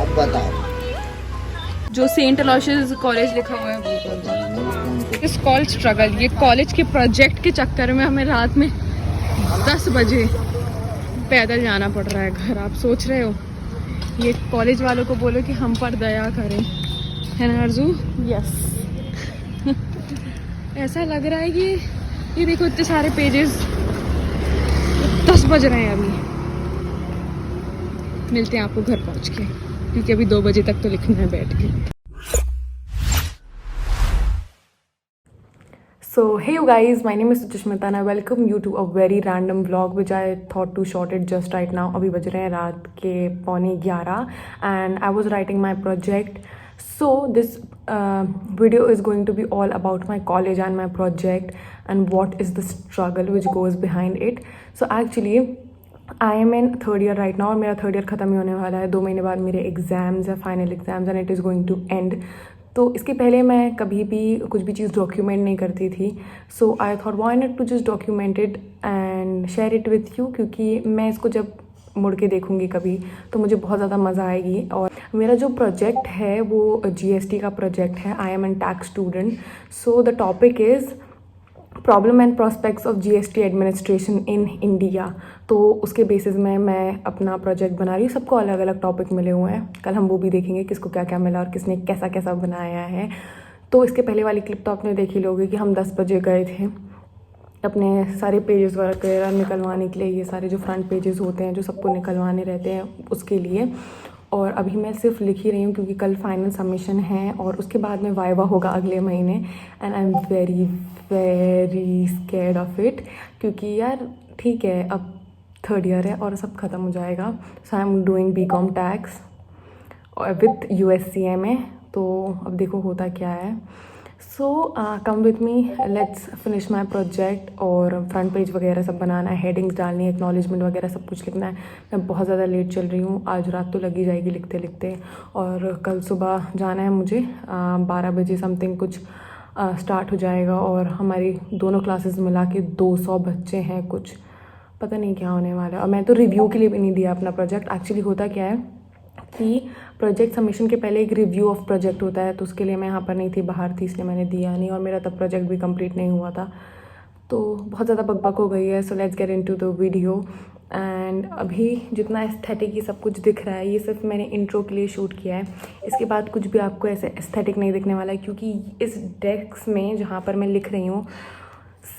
अब बताओ। जो सेंट अलोयसियस कॉलेज लिखा हुआ है वो इस कॉल स्ट्रगल। ये कॉलेज के प्रोजेक्ट के चक्कर में हमें रात में 10 बजे पैदल जाना पड़ रहा है घर। आप सोच रहे हो, ये कॉलेज वालों को बोलो कि हम पर दया करें, है ना अर्जू? यस। ऐसा लग रहा है कि ये देखो इतने सारे पेजेस, 10 बज रहे हैं अभी। मिलते हैं आपको घर पहुंच के, क्योंकि अभी 2 बजे तक तो लिखना है बैठ के। So hey you guys, my name is Sushmita and I welcome you to a very random vlog which I thought to short it just right now. अभी बज रहे हैं रात के 11:15 and I was writing my project. So this video is going to be all about my college and my project and what is the struggle which goes behind it. So actually I am in third year right now और मेरा third year ख़त्म ही होने वाला है। 2 महीने बाद मेरे exams है, final exams, and it is going to end. तो इसके पहले मैं कभी भी कुछ भी चीज़ डॉक्यूमेंट नहीं करती थी। So I thought why not to just document it and share it with you, क्योंकि मैं इसको जब मुड़ के देखूँगी कभी तो मुझे बहुत ज़्यादा मज़ा आएगी। और मेरा जो प्रोजेक्ट है वो GST का प्रोजेक्ट है। I am an tax student. So the topic is problem and prospects of GST administration in India. तो उसके बेसिस में मैं अपना प्रोजेक्ट बना रही हूँ। सबको अलग अलग टॉपिक मिले हुए हैं, कल हम वो भी देखेंगे किसको क्या क्या मिला और किसने कैसा कैसा बनाया है। तो इसके पहले वाली क्लिप तो आपने देखी लोगे कि हम 10 बजे गए थे अपने सारे पेजेस वगैरह निकलवाने के लिए। ये सारे जो फ्रंट पेजेस होते हैं जो सबको निकलवाने रहते हैं उसके लिए। और अभी मैं सिर्फ लिख ही रही हूँ क्योंकि कल फाइनल सबमिशन है और उसके बाद में वाइवा होगा अगले महीने। And I am very very scared of it, क्योंकि यार ठीक है अब थर्ड ईयर है और सब ख़त्म हो जाएगा। So I am doing BCom tax और विथ USCMA। तो अब देखो होता क्या है। So come with me, let's finish my project. और फ्रंट पेज वगैरह सब बनाना है, हेडिंग्स डालनी है, एक्नॉलेजमेंट वगैरह सब कुछ लिखना है। मैं बहुत ज़्यादा लेट चल रही हूँ, आज रात तो लगी जाएगी लिखते लिखते। और कल सुबह जाना है मुझे 12 बजे समथिंग कुछ स्टार्ट हो जाएगा। और हमारी दोनों क्लासेस मिला के 200 बच्चे हैं कुछ, पता नहीं क्या होने वाला है। और मैं तो रिव्यू के लिए भी नहीं दिया अपना प्रोजेक्ट। एक्चुअली होता क्या है कि प्रोजेक्ट सबमिशन के पहले एक रिव्यू ऑफ प्रोजेक्ट होता है, तो उसके लिए मैं यहाँ पर नहीं थी, बाहर थी, इसलिए मैंने दिया नहीं। और मेरा तब प्रोजेक्ट भी कंप्लीट नहीं हुआ था, तो बहुत ज़्यादा बकबक हो गई है। So let's get into the video. And अभी जितना एस्थेटिक ये सब कुछ दिख रहा है ये सिर्फ मैंने इंट्रो के लिए शूट किया है। इसके बाद कुछ भी आपको ऐसे एस्थेटिक नहीं दिखने वाला है, क्योंकि इस डेस्क में जहाँ पर मैं लिख रही हूँ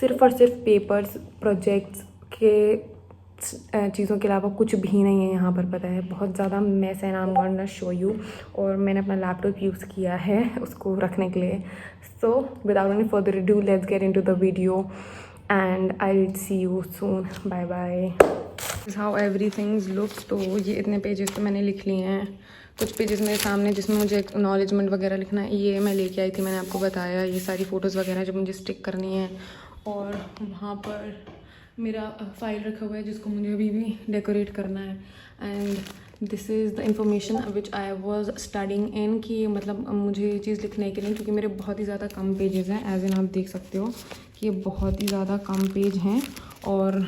सिर्फ और सिर्फ पेपर्स, प्रोजेक्ट्स के चीज़ों के अलावा कुछ भी नहीं है यहाँ पर। पता है बहुत ज़्यादा मैस है, नाम गोना शो यू। और मैंने अपना लैपटॉप यूज़ किया है उसको रखने के लिए। So without any further ado let's get into the video and I will see you soon. Bye bye. How everything's looks. तो ये इतने पेजेस तो मैंने लिख लिए हैं। कुछ पेजेस मेरे सामने जिसमें मुझे एक्नॉलेजमेंट वगैरह लिखना है, ये मैं लेके आई थी, मैंने आपको बताया। ये सारी फ़ोटोज़ वगैरह जो मुझे स्टिक करनी है। और वहाँ पर मेरा फाइल रखा हुआ है जिसको मुझे अभी भी डेकोरेट करना है। And this is the information which I was studying in, कि मतलब मुझे ये चीज़ लिखने के लिए, क्योंकि मेरे बहुत ही ज़्यादा कम पेजेस हैं। एज इन आप देख सकते हो कि ये बहुत ही ज़्यादा कम पेज हैं और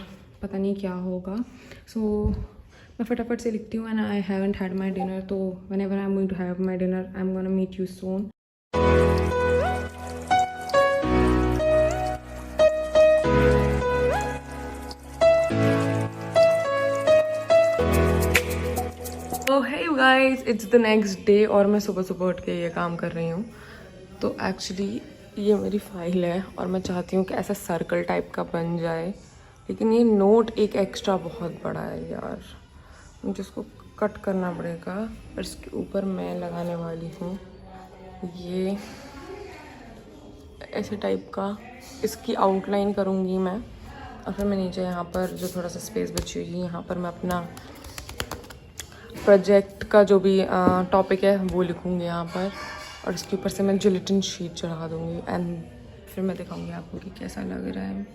पता नहीं क्या होगा। सो मैं फटाफट से लिखती हूँ। And I haven't had my dinner, तो whenever I am going to have my dinner I am gonna meet you soon. Hey you guys, it's the next day और मैं सुबह सुबह उठ के ये काम कर रही हूँ। तो एक्चुअली ये मेरी फाइल है और मैं चाहती हूँ कि ऐसा सर्कल टाइप का बन जाए, लेकिन ये नोट एक एक्स्ट्रा बहुत बड़ा है यार, मुझे इसको कट करना पड़ेगा। और इसके ऊपर मैं लगाने वाली हूँ ये ऐसे टाइप का, इसकी आउटलाइन करूँगी मैं। और फिर मैं नीचे यहाँ पर जो थोड़ा सा स्पेस बची हुई है यहाँ पर मैं अपना प्रोजेक्ट का जो भी टॉपिक है वो लिखूँगी यहाँ पर। और इसके ऊपर से मैं जिलेटिन शीट चढ़ा दूँगी एंड फिर मैं दिखाऊँगी आपको कि कैसा लग रहा है।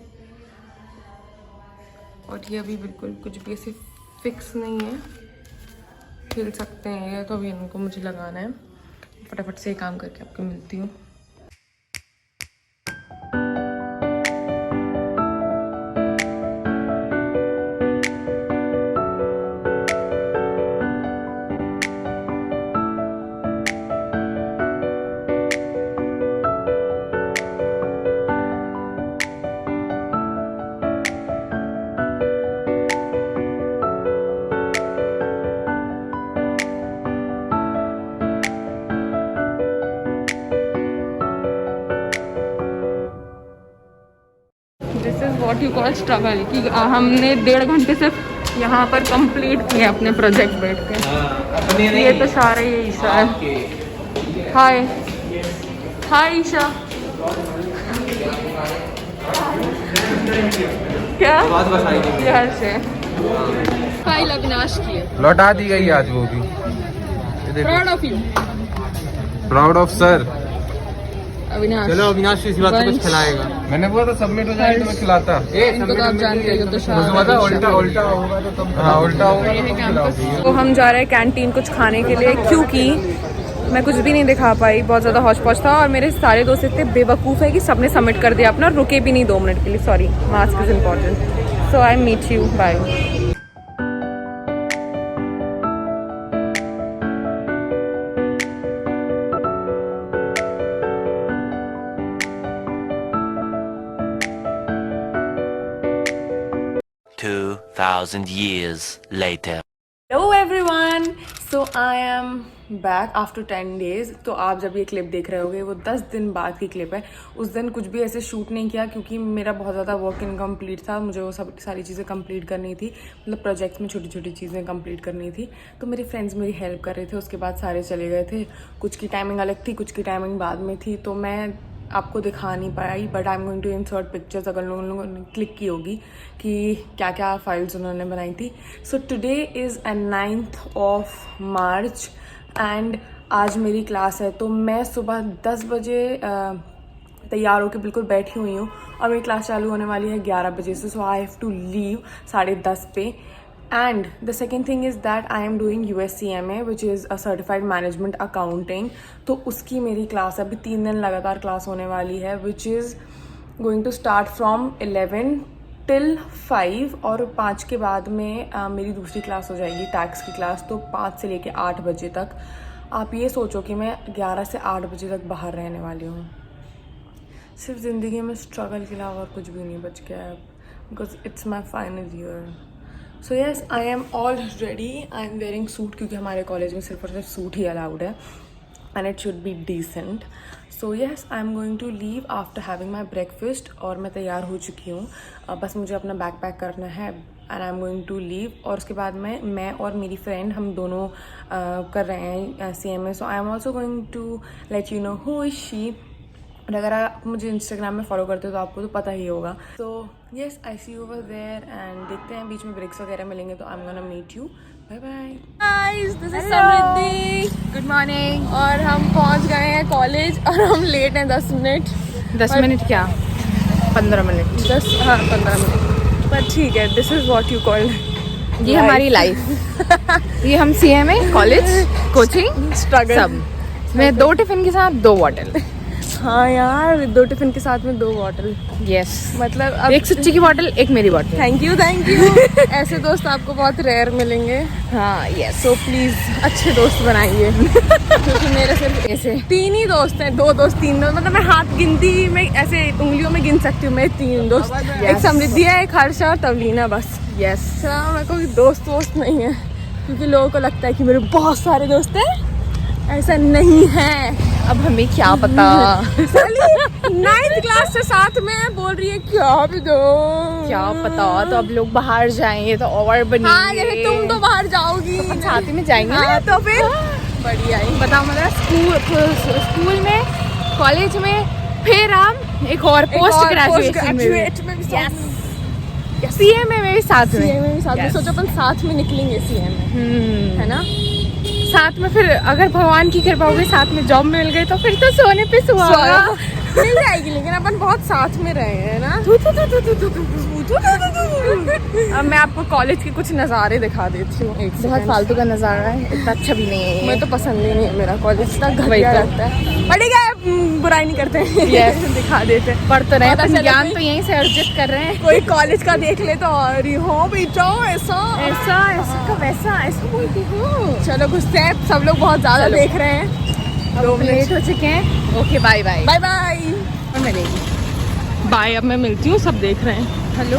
और ये अभी बिल्कुल कुछ भी ऐसे फिक्स नहीं है, हिल सकते हैं ये, तो अभी इनको मुझे लगाना है। फटाफट से काम करके आपको मिलती हूँ। यू कॉल स्ट्रगल कि हमने 1.5 घंटे सिर्फ यहाँ पर कंप्लीट किए अपने प्रोजेक्ट बैठ के। ये तो सारा ही ईशा है। हाय हाय ईशा। क्या यार से फाइल अविनाश की है, लौटा दी गई आज वो भी। Proud of you. Proud of sir. Avinash चलो अविनाश इसी बात पे कुछ खिलाएगा। मैंने बोला था सबमिट हो जाएगा तो मैं खिलाता। इनको तो आप जानते हो, तो पता उल्टा उल्टा होगा तो तुम, हाँ उल्टा होगा तो तुम खिलाओगी। तो हम जा रहे हैं कैंटीन कुछ खाने के लिए, क्योंकि मैं कुछ भी नहीं दिखा पाई, बहुत ज़्यादा हौच पौच था और मेरे सारे दोस्त इतने बेवकूफ़ है कि सबने सबमिट कर दिया अपना, रुके भी नहीं 2 मिनट के लिए। Sorry, mask is important. So I meet you, bye. $2,000 years later. Hello everyone, so I am back after 10 days. तो आप जब ये क्लिप देख रहे होगे वो 10 दिन बाद की क्लिप है। उस दिन कुछ भी ऐसे शूट नहीं किया क्योंकि मेरा बहुत ज़्यादा वर्क इनकम्प्लीट था, मुझे वो सब सारी चीज़ें कंप्लीट करनी थी, मतलब प्रोजेक्ट्स में छोटी छोटी चीज़ें कंप्लीट करनी थी। तो मेरे फ्रेंड्स मेरी हेल्प कर रहे थे, उसके बाद सारे चले गए थे। कुछ की टाइमिंग अलग थी, कुछ की टाइमिंग बाद में थी, तो मैं आपको दिखा नहीं पाई, but I am going to insert pictures अगर लोगों ने क्लिक की होगी कि क्या क्या फाइल्स उन्होंने बनाई थी। So today is 9th of March and आज मेरी क्लास है। तो मैं सुबह 10 बजे तैयार होकर बिल्कुल बैठी हुई हूँ और मेरी क्लास चालू होने वाली है 11 बजे से। सो आई हैव टू लीव 10:30 पे। And the second thing is that I am doing USCMA, which is a Certified Management Accounting. तो उसकी मेरी क्लास अभी 3 दिन लगातार क्लास होने वाली है, which is going to start from 11 till 5 और 5 के बाद में मेरी दूसरी क्लास हो जाएगी टैक्स की क्लास। तो 5 से लेके 8 बजे तक आप ये सोचो कि मैं 11 से 8 बजे तक बाहर रहने वाली हूँ। सिर्फ ज़िंदगी में स्ट्रगल के अलावा और कुछ भी नहीं बच गया है, because it's my final year. So yes, I am all ready. I am wearing suit क्योंकि हमारे कॉलेज में सिर्फ और सिर्फ सूट ही अलाउड है and it should be decent. So yes, I am going to leave after having my breakfast और मैं तैयार हो चुकी हूँ। बस मुझे अपना बैग पैक करना है and I am going to leave. और उसके बाद में मैं और मेरी फ्रेंड हम दोनों कर रहे हैं CMA। So I am also going to let you know who is she. और अगर आप मुझे इंस्टाग्राम में फॉलो करते हो तो आपको तो पता ही होगा। तो yes, I see you over there and देखते हैं बीच में ब्रेक्स वगैरह मिलेंगे तो I am gonna meet you. Bye bye guys, this is Samriddhi. Good morning. और हम पहुंच गए हैं कॉलेज और हम लेट हैं 10 मिनट। 10 मिनट क्या, 15 मिनट। 15 मिनट, पर ठीक है। This is what you call ये हमारी लाइफ। ये हम CMA, कॉलेज, कोचिंग, स्ट्रगल सब में 2 टिफिन के साथ 2 बॉटल। हाँ यार, 2 टिफिन के साथ में 2 बॉटल। यस, मतलब अब एक सुच्ची की बॉटल, एक मेरी बॉटल। थैंक यू ऐसे दोस्त आपको बहुत रेयर मिलेंगे। हाँ यस। सो प्लीज अच्छे दोस्त बनाइए क्योंकि मेरे सिर्फ ऐसे 3 ही दोस्त हैं। 2 दोस्त 3 दोस्त, मतलब मैं हाथ गिनती में ऐसे उंगलियों में गिन सकती हूँ। मैं 3 दोस्त, एक समृद्धि है, एक हर्षा और तवलीना, बस। यस, मेरे को दोस्त नहीं है क्योंकि लोगों को लगता है कि मेरे बहुत सारे दोस्त हैं, ऐसा नहीं है। अब हमें क्या पता। 9th क्लास से साथ में बोल रही है क्या क्या पता, तो अब लोग बाहर जाएंगे तो और बनेंगे। हाँ, जैसे तुम तो बाहर जाओगी, साथ ही में जाएंगे ना। हाँ, तो फिर बढ़िया ही। बताओ, मतलब स्कूल में, कॉलेज में, फिर हम एक और पोस्ट ग्रेजुएशन में CMA में भी साथ में yes. सोचो अपन साथ में निकलेंगे CMA, है ना। साथ में फिर अगर भगवान की कृपा होगी साथ में जॉब मिल गई तो फिर तो सोने पे सुहागा मिल जाएगी। लेकिन अपन बहुत साथ में रहे हैं ना। अब मैं आपको कॉलेज के कुछ नज़ारे दिखा देती हूँ। बहुत फालतू का नजारा है, इतना अच्छा भी नहीं है। मैं तो पसंद ही नहीं है, मेरा कॉलेज इतना घटिया लगता है। बट ठीक है, बुराई नहीं करते हैं। Yes. दिखा देते हैं। पढ़ तो रहे पता हैं, चले ज्ञान कोई- तो यहीं से अर्जित कर रहे हैं। कोई कॉलेज का देख ले तो और हो बेटा ऐसा ऐसा ऐसा का वैसा, ऐसा बोलती हूँ। चलो घुसते हैं, सब लोग बहुत ज्यादा चलो। देख रहे हैं। 2 लेट मिनट, हो चुके हैं। Okay, bye bye. Bye bye. मिलेगी। बाय, अब मैं मिलती हूँ, सब देख रहे हैं। Hello.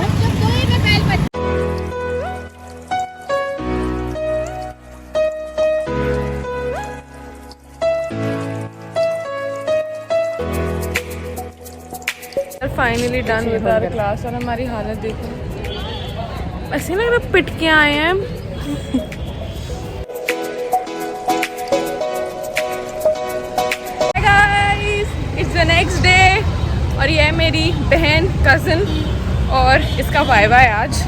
Finally done with our class और हमारी हालत देखो, ऐसे लग रहा पिट के आए हैं। Hey guys, it's the next day और ये है मेरी बहन कज़न और इसका वाइवा है आज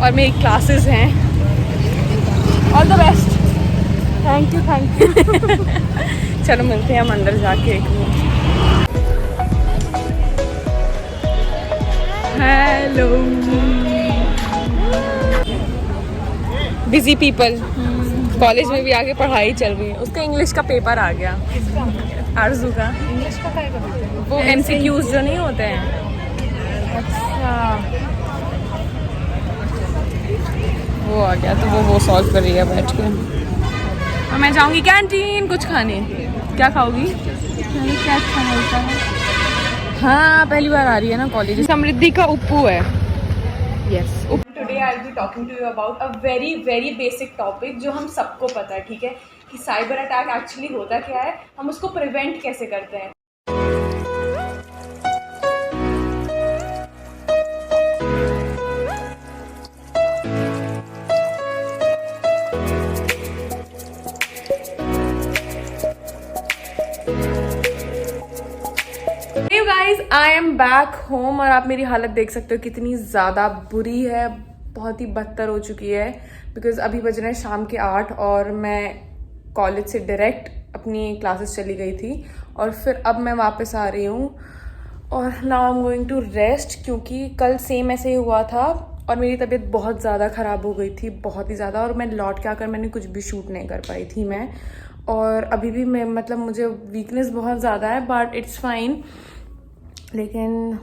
और मेरी क्लासेस हैं। All the best. Thank you thank you. चलो मिलते हैं हम अंदर जाके एक minute. Hello busy people, college में भी आगे पढ़ाई चल रही है। उसका इंग्लिश का पेपर आ गया, आरजू का इंग्लिश का पेपर, वो MCQs जो नहीं होते हैं। अच्छा वो आ गया तो वो सॉल्व कर रही है बैठ के। और मैं जाऊंगी कैंटीन कुछ खाने। क्या खाओगी? क्या अच्छा मिलता है? हाँ पहली बार आ रही है ना कॉलेज। समृद्धि का उप्पू है। Yes. Today I will be talking to you about a very very basic topic जो हम सबको पता है, ठीक है, कि साइबर अटैक एक्चुअली होता क्या है, हम उसको प्रिवेंट कैसे करते हैं। Guys I am back home और आप मेरी हालत देख सकते हो कितनी ज़्यादा बुरी है, बहुत ही बदतर हो चुकी है। बिकॉज अभी बज रहे हैं शाम के 8 और मैं कॉलेज से डायरेक्ट अपनी क्लासेस चली गई थी और फिर अब मैं वापस आ रही हूँ और now I am going to rest, क्योंकि कल सेम ऐसे ही हुआ था और मेरी तबीयत बहुत ज़्यादा ख़राब हो गई थी, बहुत ही ज़्यादा। और मैं लौट के आकर मैंने कुछ भी शूट नहीं कर पाई थी मैं, और अभी भी मैं मतलब मुझे वीकनेस बहुत ज़्यादा है, बट इट्स फाइन। लेकिन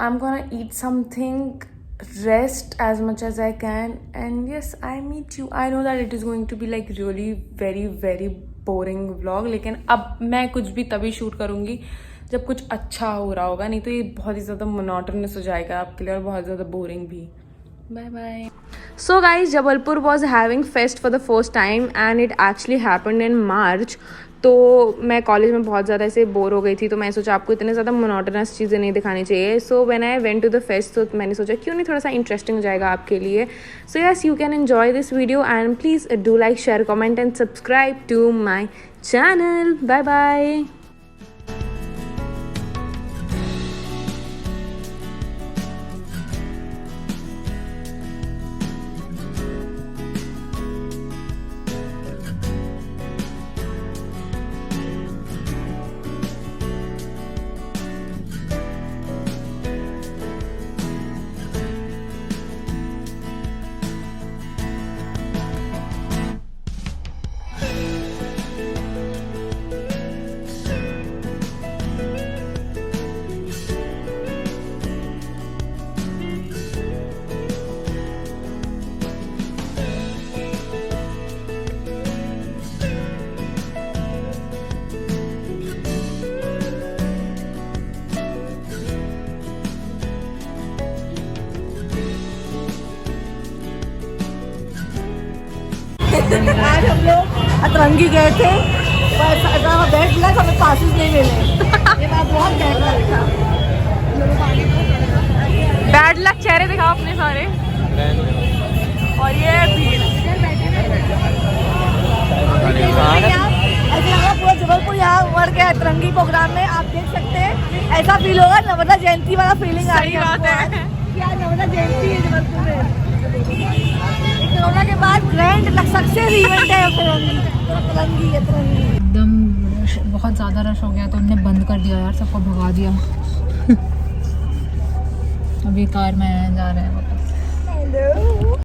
I am gonna eat something, rest as much as I can, and yes I meet you. I know that it is going to be like really very very boring vlog, लेकिन अब मैं कुछ भी तभी shoot करूँगी जब कुछ अच्छा हो रहा होगा, नहीं तो ये बहुत ही ज़्यादा मोनोटोनस हो जाएगा आपके लिए और बहुत ज़्यादा बोरिंग भी। Bye bye. So guys, Jabalpur was having fest for the first time and it actually happened in March. तो मैं कॉलेज में बहुत ज़्यादा ऐसे बोर हो गई थी, तो मैं सोचा आपको इतने ज़्यादा मोनोटोनस चीज़ें नहीं दिखानी चाहिए। So when I went to the fest, तो मैंने सोचा क्यों नहीं थोड़ा सा इंटरेस्टिंग हो जाएगा आपके लिए। So yes, you can enjoy this video and please do like, share, comment and subscribe to my channel. Bye bye. आज हम लोग अतरंगी गए थे, पर बैड लक हमें पासेस नहीं मिले। ये बात बहुत बैड लक था। बैड लक चेहरे दिखाओ अपने सारे। और ये भीड़ ऐसे लगा पूरा जबलपुर यहाँ उमड़ के अतरंगी प्रोग्राम में। आप देख सकते हैं, ऐसा फील होगा नर्मदा जयंती वाला फीलिंग आ रही है। क्या नर्मदा जयंती है जबलपुर में। कोरोना के बाद ग्रैंड सक्सेस इवेंट है अतरंगी। एकदम बहुत ज़्यादा रश हो गया तो हमने बंद कर दिया यार, सबको भगा दिया। अभी कार में जा रहे हैं वापस। हेलो।